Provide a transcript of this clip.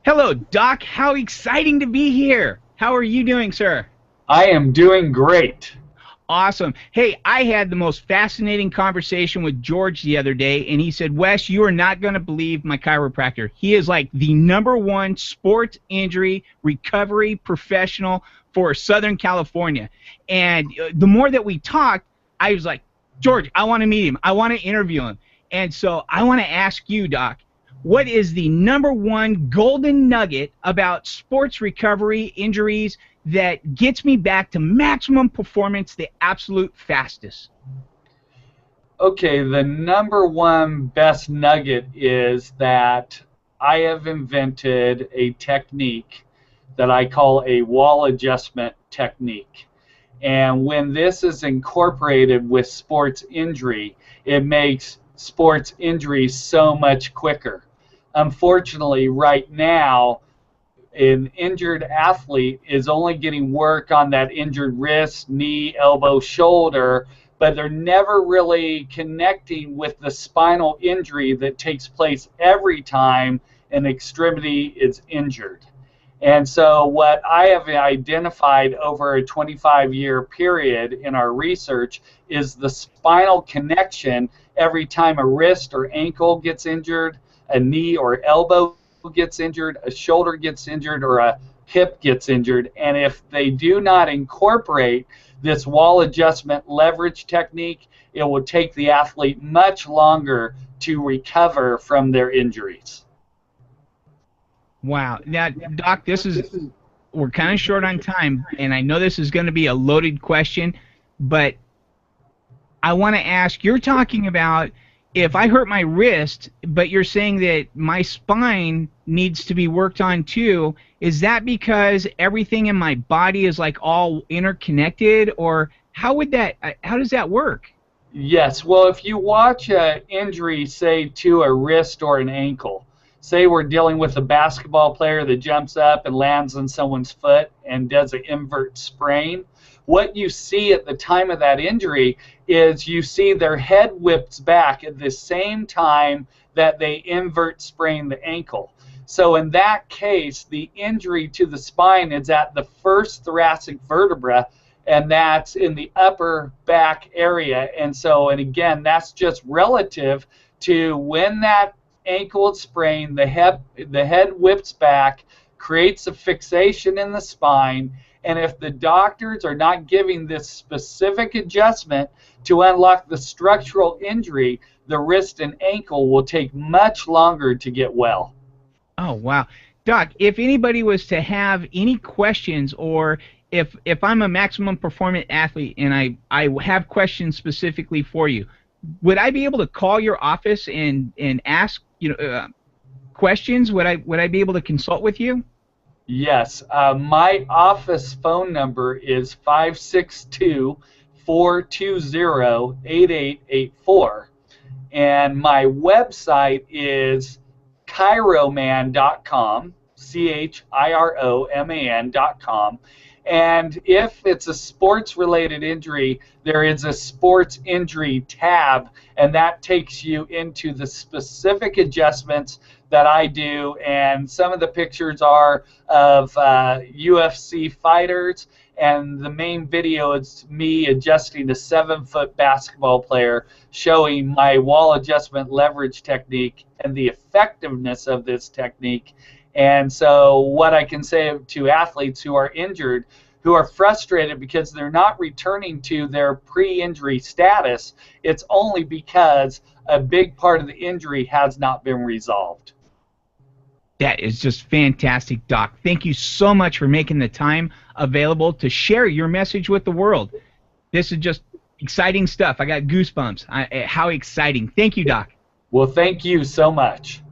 Hello, Doc. How exciting to be here. How are you doing, sir? I am doing great. Awesome. Hey, I had the most fascinating conversation with George the other day, and he said, Wes, you are not going to believe my chiropractor. He is like the #1 sports injury recovery professional for Southern California. And the more that we talked, I was like, George, I want to meet him. I want to interview him. And so I want to ask you, Doc, what is the #1 golden nugget about sports recovery injuries that gets me back to maximum performance the absolute fastest? Okay, the #1 best nugget is that I have invented a technique that I call a wall adjustment technique. And when this is incorporated with sports injury, it makes sports injury so much quicker. Unfortunately, right now, an injured athlete is only getting work on that injured wrist, knee, elbow, shoulder, but they're never really connecting with the spinal injury that takes place every time an extremity is injured. And so what I have identified over a 25-year period in our research is the spinal connection every time a wrist or ankle gets injured, a knee or elbow gets injured, a shoulder gets injured, or a hip gets injured. And if they do not incorporate this wall adjustment leverage technique, it will take the athlete much longer to recover from their injuries. Wow. Now, Doc, we're kind of short on time, and I know this is going to be a loaded question, but I want to ask, you're talking about if I hurt my wrist, but you're saying that my spine needs to be worked on too, is that because everything in my body is like all interconnected, or how does that work? Yes, well, if you watch an injury, say to a wrist or an ankle, say we're dealing with a basketball player that jumps up and lands on someone's foot and does an invert sprain, what you see at the time of that injury is you see their head whips back at the same time that they invert sprain the ankle. So in that case, the injury to the spine is at the first thoracic vertebra, and that's in the upper back area. And again, that's just relative to when that ankle is sprained, the head whips back, creates a fixation in the spine, and if the doctors are not giving this specific adjustment to unlock the structural injury, the wrist and ankle will take much longer to get well. Oh, wow. Doc, if anybody was to have any questions, or if I'm a maximum performance athlete and I have questions specifically for you, would I be able to call your office and ask questions? Would I be able to consult with you? Yes, my office phone number is 562-420-8884, and my website is chiroman.com, chiroman.com. And if it's a sports-related injury, there is a sports injury tab, and that takes you into the specific adjustments that I do. And some of the pictures are of UFC fighters, and the main video is me adjusting a 7-foot basketball player, showing my wall adjustment leverage technique and the effectiveness of this technique. And so what I can say to athletes who are injured, who are frustrated because they're not returning to their pre-injury status, it's only because a big part of the injury has not been resolved. That is just fantastic, Doc. Thank you so much for making the time available to share your message with the world. This is just exciting stuff. I got goosebumps. How exciting. Thank you, Doc. Well, thank you so much.